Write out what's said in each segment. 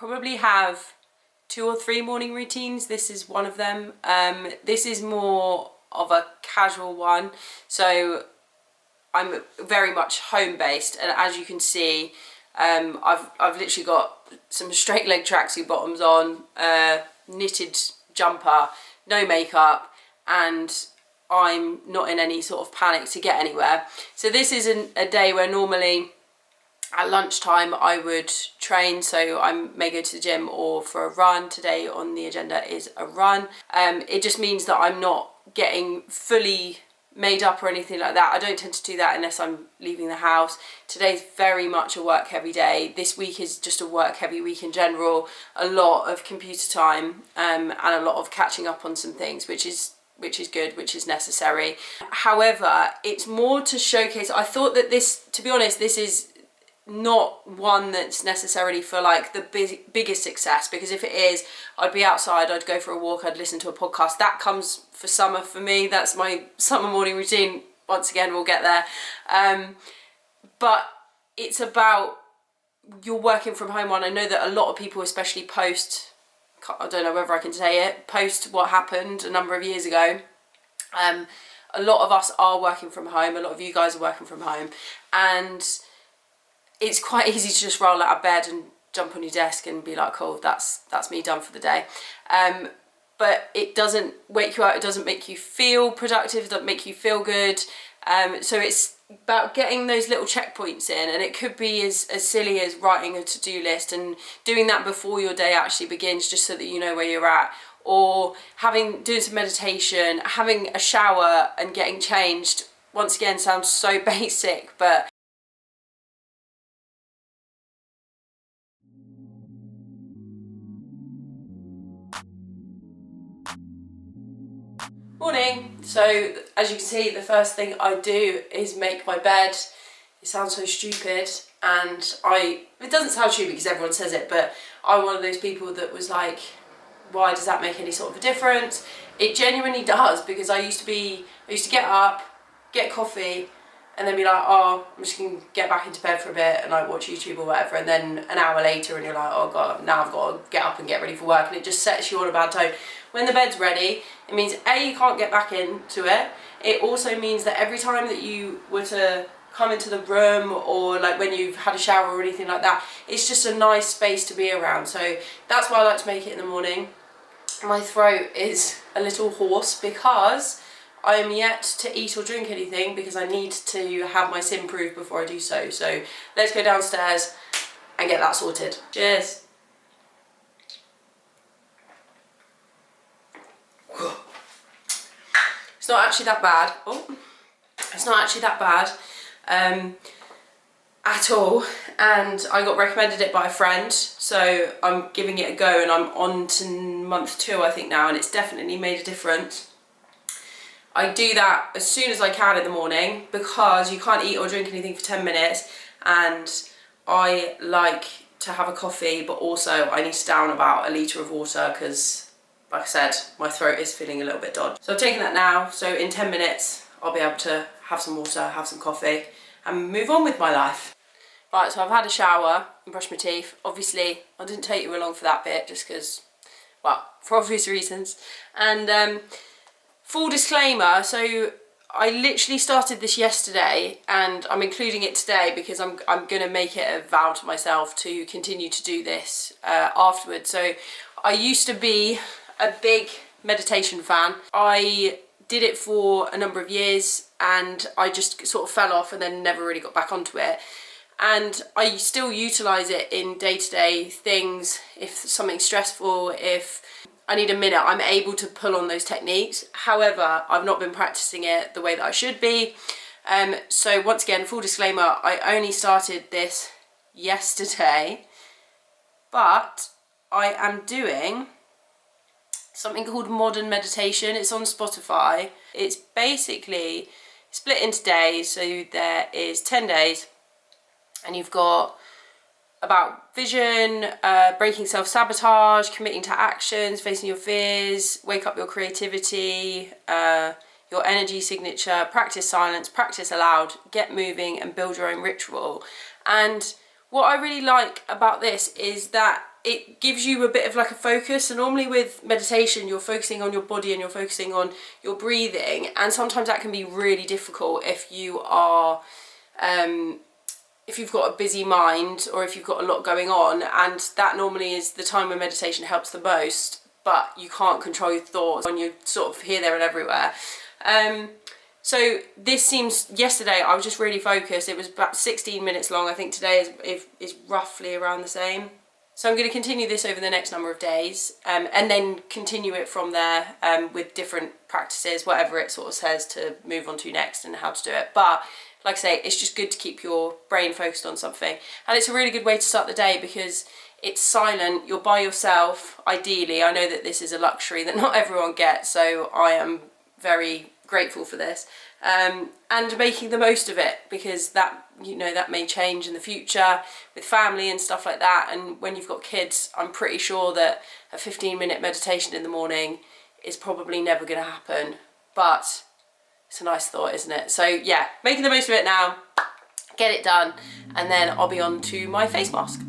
probably have 2 or 3 morning routines. This is one of them. This is more of a casual one, so I'm very much home based, and as you can see, I've literally got some straight leg tracksuit bottoms on, knitted jumper, no makeup, and I'm not in any sort of panic to get anywhere. So this isn't a day where normally at lunchtime I would train, so I may go to the gym or for a run. Today on the agenda is a run. It just means that I'm not getting fully made up or anything like that. I don't tend to do that unless I'm leaving the house. Today's very much a work heavy day. This week is just a work heavy week in general. A lot of computer time and a lot of catching up on some things, which is good, which is necessary. However, it's more to showcase. I thought that this, to be honest, this is not one that's necessarily for like the biggest success, because if it is, I'd be outside, I'd go for a walk, I'd listen to a podcast. That comes for summer for me. That's my summer morning routine. Once again, we'll get there. But it's about you're working from home on. I know that a lot of people, especially post, I don't know whether I can say it, post what happened a number of years ago, a lot of us are working from home. A lot of you guys are working from home, and it's quite easy to just roll out of bed and jump on your desk and be like, cool, that's me done for the day. But it doesn't wake you up, it doesn't make you feel productive, it doesn't make you feel good. So it's about getting those little checkpoints in, and it could be as silly as writing a to-do list and doing that before your day actually begins, just so that you know where you're at, or doing some meditation, having a shower and getting changed. Once again, sounds so basic, but morning. So as you can see, the first thing I do is make my bed. It sounds so stupid, and it doesn't sound stupid because everyone says it, but I'm one of those people that was like, why does that make any sort of a difference? It genuinely does, because I used to get up, get coffee, and then be like, oh, I'm just gonna get back into bed for a bit and like watch YouTube or whatever, and then an hour later and you're like, oh god, now I've got to get up and get ready for work, and it just sets you on a bad tone. When the bed's ready, it means A, you can't get back into it. It also means that every time that you were to come into the room, or like when you've had a shower or anything like that, it's just a nice space to be around. So that's why I like to make it in the morning. My throat is a little hoarse because I am yet to eat or drink anything, because I need to have my sim proof before I do so. So let's go downstairs and get that sorted. Cheers. It's not actually that bad. Oh, it's not actually that bad at all, and I got recommended it by a friend, so I'm giving it a go, and I'm on to month 2 I think now, and it's definitely made a difference. I do that as soon as I can in the morning, because you can't eat or drink anything for 10 minutes, and I like to have a coffee, but also I need to down about a litre of water, because like I said, my throat is feeling a little bit dodgy. So I'm taking that now, so in 10 minutes I'll be able to have some water, have some coffee, and move on with my life. Right, so I've had a shower and brushed my teeth. Obviously, I didn't take you along for that bit, just because, well, for obvious reasons. And full disclaimer, so I literally started this yesterday, and I'm including it today because I'm going to make it a vow to myself to continue to do this afterwards. So I used to be a big meditation fan. I did it for a number of years, and I just sort of fell off and then never really got back onto it. And I still utilise it in day-to-day things. If something's stressful, if I need a minute, I'm able to pull on those techniques. However, I've not been practicing it the way that I should be. So once again, full disclaimer, I only started this yesterday, but I am doing something called modern meditation. It's on Spotify. It's basically split into days, so there is 10 days, and you've got about vision, breaking self-sabotage, committing to actions, facing your fears, wake up your creativity, your energy signature, practice silence, practice aloud, get moving, and build your own ritual. And what I really like about this is that it gives you a bit of like a focus. And normally with meditation, you're focusing on your body and you're focusing on your breathing. And sometimes that can be really difficult if you are, if you've got a busy mind or if you've got a lot going on. And that normally is the time when meditation helps the most, but you can't control your thoughts when you're sort of here, there and everywhere. So this seems, yesterday I was just really focused. It was about 16 minutes long. I think today is roughly around the same. So I'm going to continue this over the next number of days, and then continue it from there, with different practices, whatever it sort of says to move on to next and how to do it. But like I say, it's just good to keep your brain focused on something. And it's a really good way to start the day because it's silent, you're by yourself, ideally. I know that this is a luxury that not everyone gets, so I am very grateful for this, and making the most of it, because that, you know, that may change in the future with family and stuff like that. And when you've got kids, I'm pretty sure that a 15-minute meditation in the morning is probably never going to happen, but it's a nice thought, isn't it? So yeah, making the most of it now, get it done, and then I'll be on to my face mask.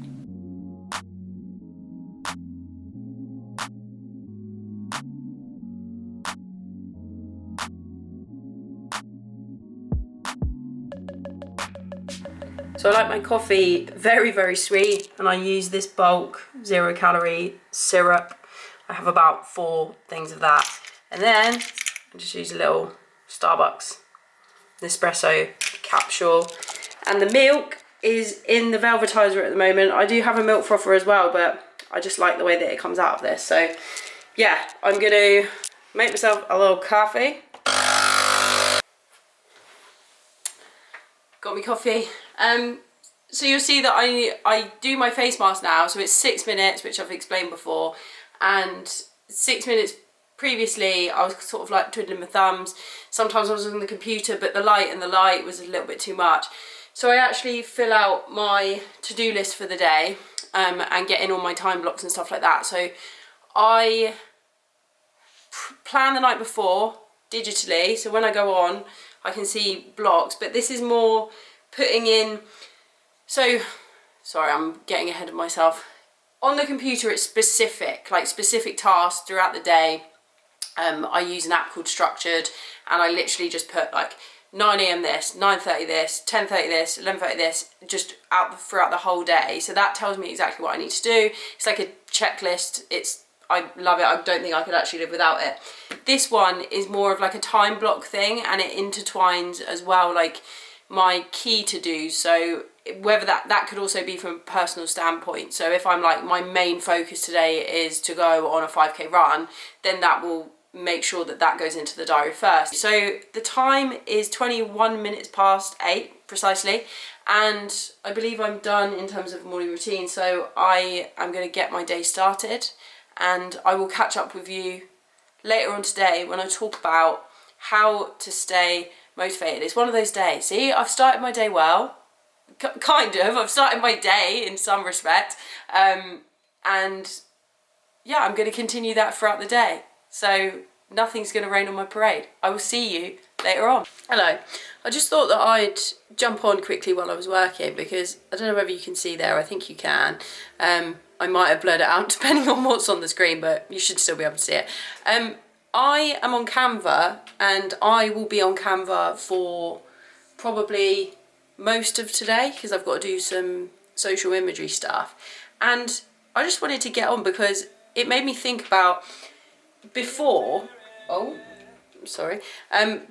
So I like my coffee very, very sweet, and I use this bulk 0 calorie syrup. I have about 4 things of that. And then I just use a little Starbucks Nespresso capsule. And the milk is in the velvetizer at the moment. I do have a milk frother as well, but I just like the way that it comes out of this. So yeah, I'm gonna make myself a little coffee. Got me coffee. So you'll see that I do my face mask now, so it's 6 minutes, which I've explained before, and 6 minutes previously I was sort of like twiddling my thumbs. Sometimes I was on the computer, but the light was a little bit too much. So I actually fill out my to-do list for the day, and get in all my time blocks and stuff like that. So I plan the night before digitally, so when I go on I can see blocks, but this is more putting in, so, sorry, I'm getting ahead of myself. On the computer it's specific, like specific tasks throughout the day. I use an app called Structured, and I literally just put like 9 AM this, 9:30 this, 10:30 this, 11:30 this, just out throughout the whole day. So that tells me exactly what I need to do. It's like a checklist. I love it. I don't think I could actually live without it. This one is more of like a time block thing, and it intertwines as well, like my key to do. So whether that could also be from a personal standpoint. So if I'm like, my main focus today is to go on a 5K run, then that will make sure that that goes into the diary first. So the time is 21 minutes past 8 precisely, and I believe I'm done in terms of morning routine. So I am going to get my day started, and I will catch up with you later on today when I talk about how to stay motivated. It's one of those days. See, I've started my day well, kind of. I've started my day in some respect, and yeah, I'm going to continue that throughout the day. So nothing's going to rain on my parade. I will see you later on. Hello. I just thought that I'd jump on quickly while I was working, because I don't know whether you can see there. I think you can. I might have blurred it out depending on what's on the screen, but you should still be able to see it. I am on Canva, and I will be on Canva for probably most of today because I've got to do some social imagery stuff. And I just wanted to get on because it made me think about before,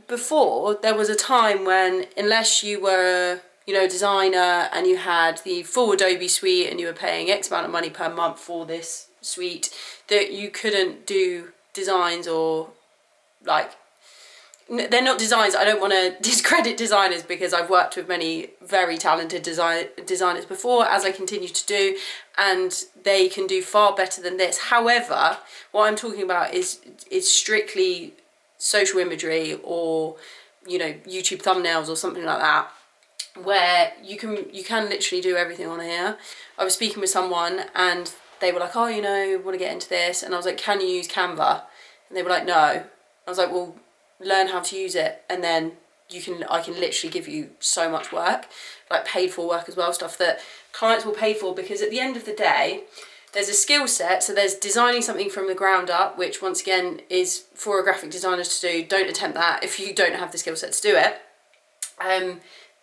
before there was a time when, unless you were, you know, a designer and you had the full Adobe suite and you were paying X amount of money per month for this suite, that you couldn't do designs, or like, they're not designs. I don't want to discredit designers because I've worked with many very talented designers before, as I continue to do, and they can do far better than this. However, what I'm talking about is strictly social imagery, or, you know, YouTube thumbnails or something like that, where you can literally do everything on here. I was speaking with someone and they were like, oh, you know, want to get into this, and I was like, can you use Canva? And they were like, no. I was like, well, learn how to use it, and then I can literally give you so much work, like paid for work as well, stuff that clients will pay for, because at the end of the day, there's a skill set, so there's designing something from the ground up, which once again is for a graphic designer to do. Don't attempt that if you don't have the skill set to do it.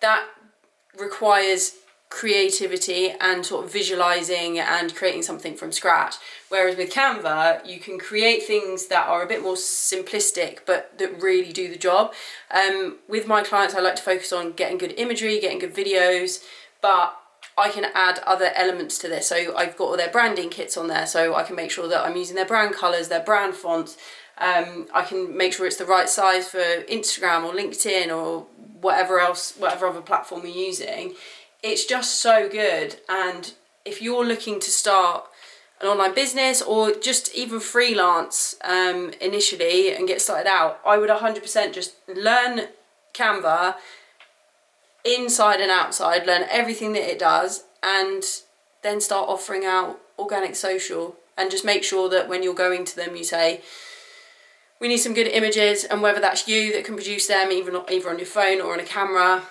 That requires creativity and sort of visualizing and creating something from scratch. Whereas with Canva, you can create things that are a bit more simplistic, but that really do the job. With my clients, I like to focus on getting good imagery, getting good videos, but I can add other elements to this. So I've got all their branding kits on there, so I can make sure that I'm using their brand colors, their brand fonts. I can make sure it's the right size for Instagram or LinkedIn or whatever other platform you're using. It's just so good. And if you're looking to start an online business or just even freelance initially and get started out, I would 100% just learn Canva inside and outside, learn everything that it does, and then start offering out organic social. And just make sure that when you're going to them, you say, we need some good images, and whether that's you that can produce them, either on your phone or on a camera,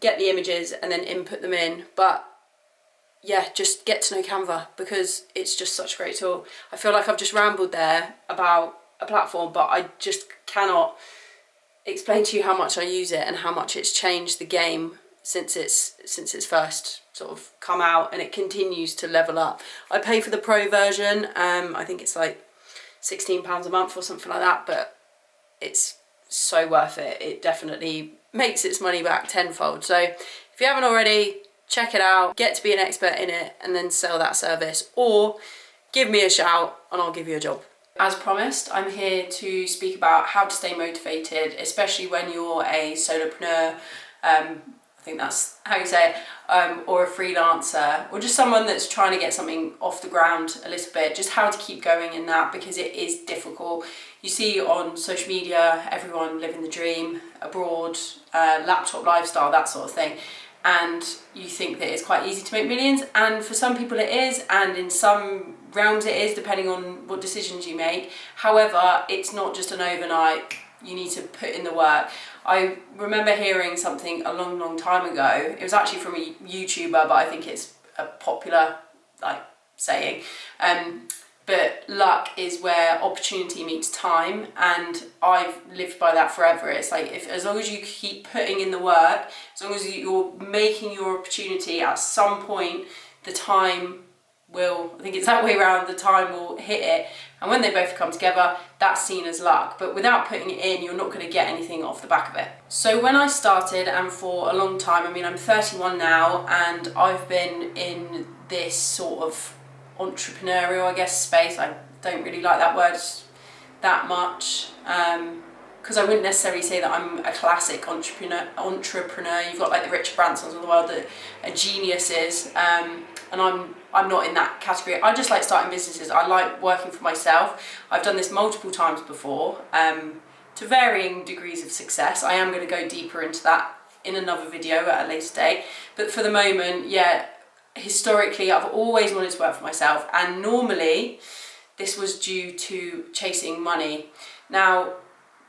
get the images and then input them in. But yeah, just get to know Canva because it's just such a great tool. I feel like I've just rambled there about a platform, but I just cannot explain to you how much I use it and how much it's changed the game since it's first sort of come out, and it continues to level up. I pay for the pro version. I think it's like £16 a month or something like that, but it's so worth it. It definitely makes its money back tenfold. So if you haven't already, check it out, get to be an expert in it, and then sell that service, or give me a shout and I'll give you a job. As promised, I'm here to speak about how to stay motivated, especially when you're a solopreneur, I think that's how you say it, or a freelancer, or just someone that's trying to get something off the ground a little bit, just how to keep going in that, because it is difficult. You see on social media, everyone living the dream, abroad, laptop lifestyle, that sort of thing. And you think that it's quite easy to make millions, and for some people it is, and in some realms it is, depending on what decisions you make. However, it's not just an overnight, you need to put in the work. I remember hearing something a long time ago. It was actually from a YouTuber, but I think it's a popular saying. But luck is where opportunity meets time, and I've lived by that forever. It's like, as long as you keep putting in the work, as long as you're making your opportunity, at some point the time will, I think it's that way around, the time will hit it, and when they both come together, that's seen as luck. But without putting it in, you're not going to get anything off the back of it. So when I started, and for a long time, I mean, I'm 31 now, and I've been in this sort of entrepreneurial, I guess, space. I don't really like that word that much, because I wouldn't necessarily say that I'm a classic entrepreneur. You've got like the Richard Bransons of the world that are geniuses, and I'm not in that category. I just like starting businesses. I like working for myself. I've done this multiple times before, to varying degrees of success. I am going to go deeper into that in another video at a later date, but for the moment, yeah, historically I've always wanted to work for myself, and normally this was due to chasing money. Now,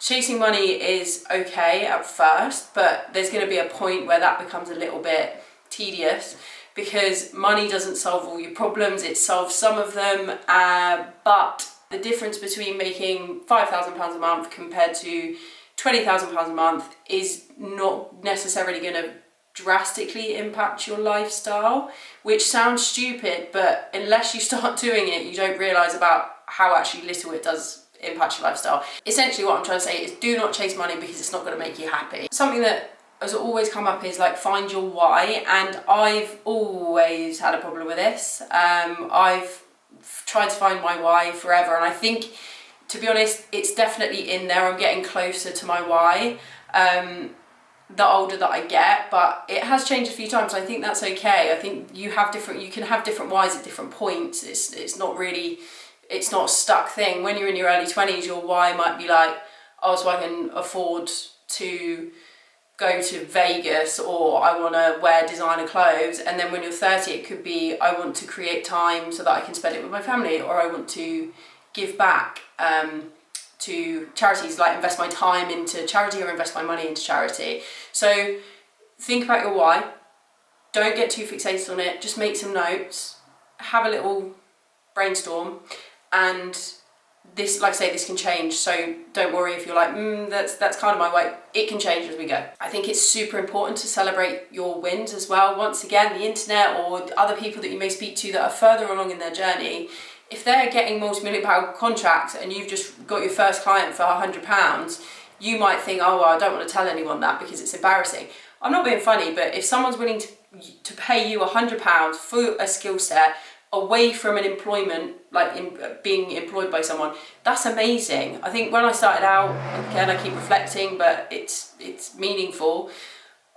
chasing money is okay at first, but there's going to be a point where that becomes a little bit tedious, because money doesn't solve all your problems. It solves some of them, but the difference between making £5,000 a month compared to £20,000 a month is not necessarily going to drastically impact your lifestyle, which sounds stupid, but unless you start doing it, you don't realise about how actually little it does impact your lifestyle. Essentially what I'm trying to say is, do not chase money, because it's not going to make you happy. Something that has always come up is like, find your why, and I've always had a problem with this. I've tried to find my why forever, and I think, to be honest, it's definitely in there. I'm getting closer to my why the older that I get, but it has changed a few times. I think that's okay. I think you can have different whys at different points. It's not a stuck thing. When you're in your early 20s, your why might be like, oh, so I can afford to go to Vegas, or I want to wear designer clothes. And then when you're 30, it could be, I want to create time so that I can spend it with my family, or I want to give back to charities, like invest my time into charity or invest my money into charity. So think about your why. Don't get too fixated on it. Just make some notes. have a little brainstorm, and this, like I say, this can change, so don't worry if you're like, that's kind of my way. It can change as we go. I think it's super important to celebrate your wins as well. Once again, the internet or other people that you may speak to that are further along in their journey, if they're getting multi-million-pound contracts and you've just got your first client for £100, you might think, oh, well, I don't want to tell anyone that because it's embarrassing. I'm not being funny, but if someone's willing to pay you £100 for a skill set away from an employment, like being employed by someone, that's amazing. I think when I started out, again, I keep reflecting, but it's meaningful.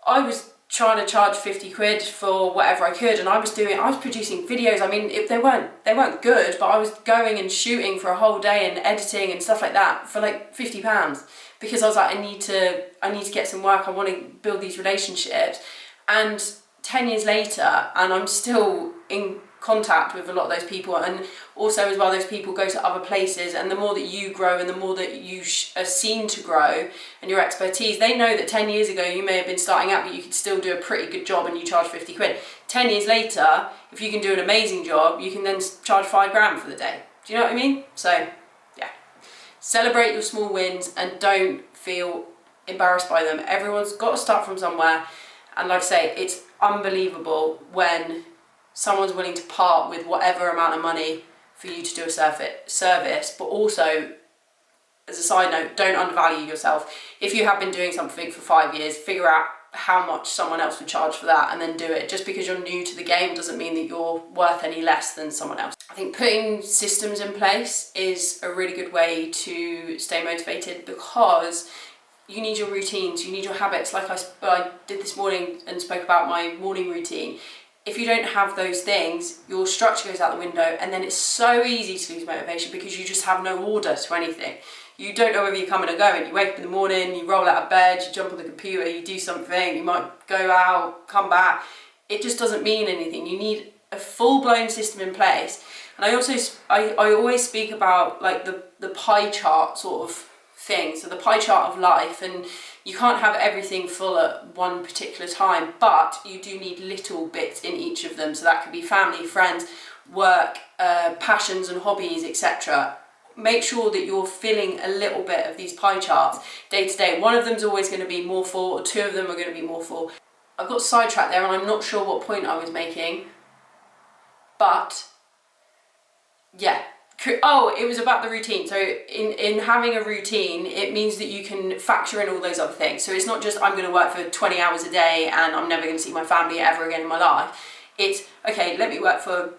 I was trying to charge 50 quid for whatever I could, and I was producing videos. I mean, they weren't good, but I was going and shooting for a whole day and editing and stuff like that for like £50, because I was like, I need to get some work. I want to build these relationships. And 10 years later, and I'm still in contact with a lot of those people, and also as well, those people go to other places, and the more that you grow and the more that you are seen to grow and your expertise, they know that 10 years ago you may have been starting out, but you could still do a pretty good job and you charge 50 quid. 10 years later, if you can do an amazing job, you can then charge £5 for the day. Do you know what I mean? So yeah, celebrate your small wins and don't feel embarrassed by them. Everyone's got to start from somewhere, and like I say, it's unbelievable when someone's willing to part with whatever amount of money for you to do a service. But also, as a side note, don't undervalue yourself. If you have been doing something for 5 years, figure out how much someone else would charge for that and then do it. Just because you're new to the game doesn't mean that you're worth any less than someone else. I think putting systems in place is a really good way to stay motivated, because you need your routines, you need your habits. Like I did this morning and spoke about my morning routine. If you don't have those things, your structure goes out the window, and then it's so easy to lose motivation because you just have no order to anything. You don't know whether you're coming or going. You wake up in the morning, you roll out of bed, you jump on the computer, you do something, you might go out, come back. It just doesn't mean anything. You need a full-blown system in place. And I always speak about like the pie chart sort of thing, so the pie chart of life, and you can't have everything full at one particular time, but you do need little bits in each of them. So that could be family, friends, work, passions and hobbies, etc. Make sure that you're filling a little bit of these pie charts day to day. One of them's always going to be more full, or two of them are going to be more full. I got sidetracked there and I'm not sure what point I was making, but yeah. Oh, it was about the routine. So in having a routine, it means that you can factor in all those other things. So it's not just I'm going to work for 20 hours a day and I'm never going to see my family ever again in my life. It's, okay, let me work for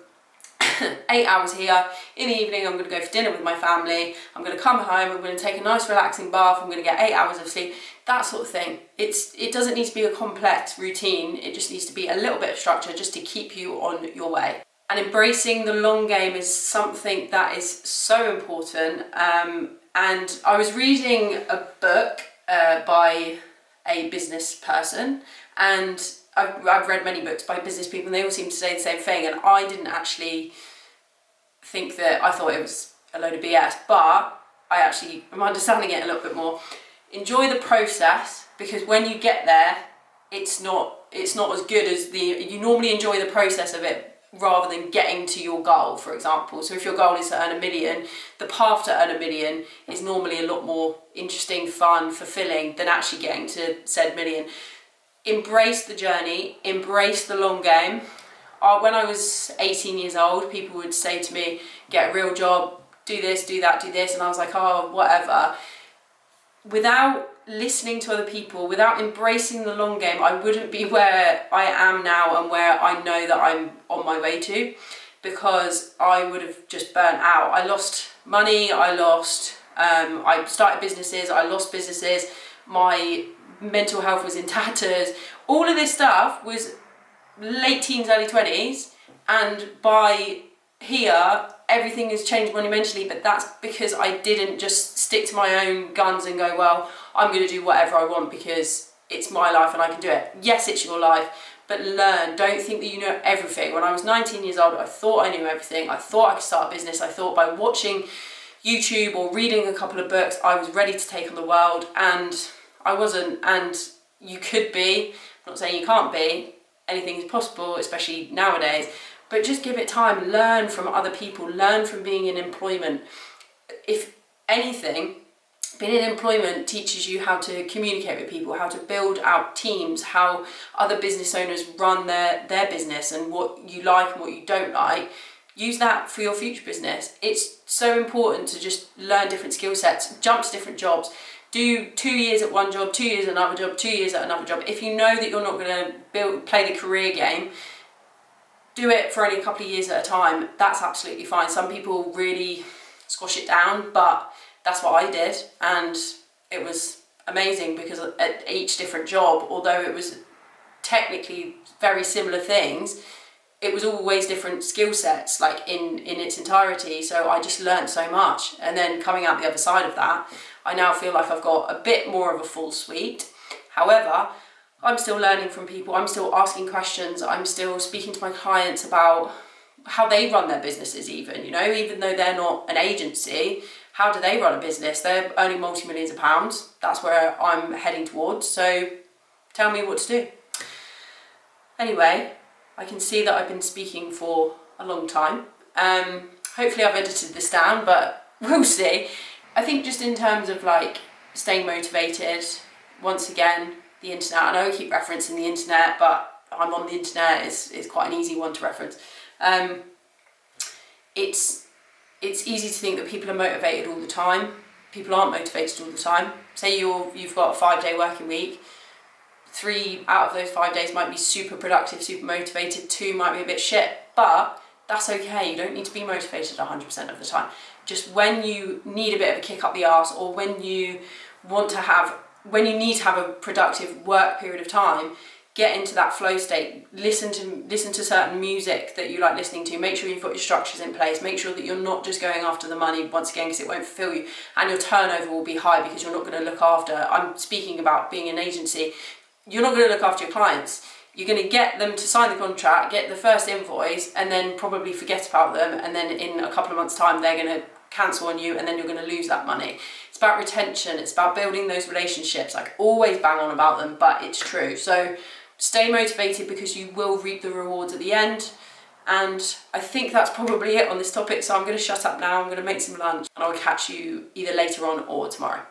8 hours here. In the evening, I'm going to go for dinner with my family. I'm going to come home. I'm going to take a nice relaxing bath. I'm going to get 8 hours of sleep. That sort of thing. It doesn't need to be a complex routine. It just needs to be a little bit of structure just to keep you on your way. And embracing the long game is something that is so important. And I was reading a book by a business person, and I've read many books by business people, and they all seem to say the same thing. And I didn't actually think that, I thought it was a load of BS, but I'm understanding it a little bit more. Enjoy the process, because when you get there, it's not as good as you normally enjoy the process of it, rather than getting to your goal, for example. So if your goal is to earn $1 million, the path to earn $1 million is normally a lot more interesting, fun, fulfilling than actually getting to said million. Embrace the journey, embrace the long game. When I was 18 years old, people would say to me, get a real job, do this, do that, do this, and I was like, oh, whatever. Without listening to other people, without embracing the long game, I wouldn't be where I am now and where I know that I'm on my way to, because I would have just burnt out. I lost money, I started businesses, I lost businesses, my mental health was in tatters. All of this stuff was late teens, early 20s, and by here, everything has changed monumentally, but that's because I didn't just stick to my own guns and go, well, I'm going to do whatever I want because it's my life and I can do it. Yes, it's your life, but learn. Don't think that you know everything. When I was 19 years old, I thought I knew everything. I thought I could start a business. I thought by watching YouTube or reading a couple of books, I was ready to take on the world, and I wasn't. And you could be. I'm not saying you can't be. Anything is possible, especially nowadays. but just give it time. Learn from other people, learn from being in employment. If anything, being in employment teaches you how to communicate with people, how to build out teams, how other business owners run their business, and what you like and what you don't like. Use that for your future business. It's so important to just learn different skill sets, jump to different jobs, do 2 years at one job, 2 years at another job, 2 years at another job. If you know that you're not going to play the career game, do it for only a couple of years at a time. That's absolutely fine. Some people really squash it down, but that's what I did, and it was amazing because at each different job, although it was technically very similar things, it was always different skill sets, like in its entirety. So I just learned so much. And then coming out the other side of that, I now feel like I've got a bit more of a full suite. However, I'm still learning from people. I'm still asking questions. I'm still speaking to my clients about how they run their businesses even, you know, even though they're not an agency, how do they run a business? They're earning multi-millions of pounds. That's where I'm heading towards. So tell me what to do. Anyway, I can see that I've been speaking for a long time. Hopefully I've edited this down, but we'll see. I think just in terms of like staying motivated, once again, the internet. I know I keep referencing the internet, but I'm on the internet. It's quite an easy one to reference. It's easy to think that people are motivated all the time. People aren't motivated all the time. Say you've got a 5-day working week. 3 out of those 5 days might be super productive, super motivated. 2 might be a bit shit, but that's okay. You don't need to be motivated 100% of the time. Just when you need a bit of a kick up the arse, or when you need to have a productive work period of time, get into that flow state. Listen to certain music that you like listening to. Make sure you've got your structures in place. Make sure that you're not just going after the money once again, because it won't fulfill you, and your turnover will be high because you're not going to look after. I'm speaking about being an agency. You're not going to look after your clients. You're going to get them to sign the contract, get the first invoice, and then probably forget about them. And then in a couple of months' time, they're going to cancel on you, and then you're going to lose that money. It's about retention. It's about building those relationships. I always bang on about them, but it's true. So stay motivated, because you will reap the rewards at the end. And I think that's probably it on this topic. So I'm going to shut up now. I'm going to make some lunch, and I'll catch you either later on or tomorrow.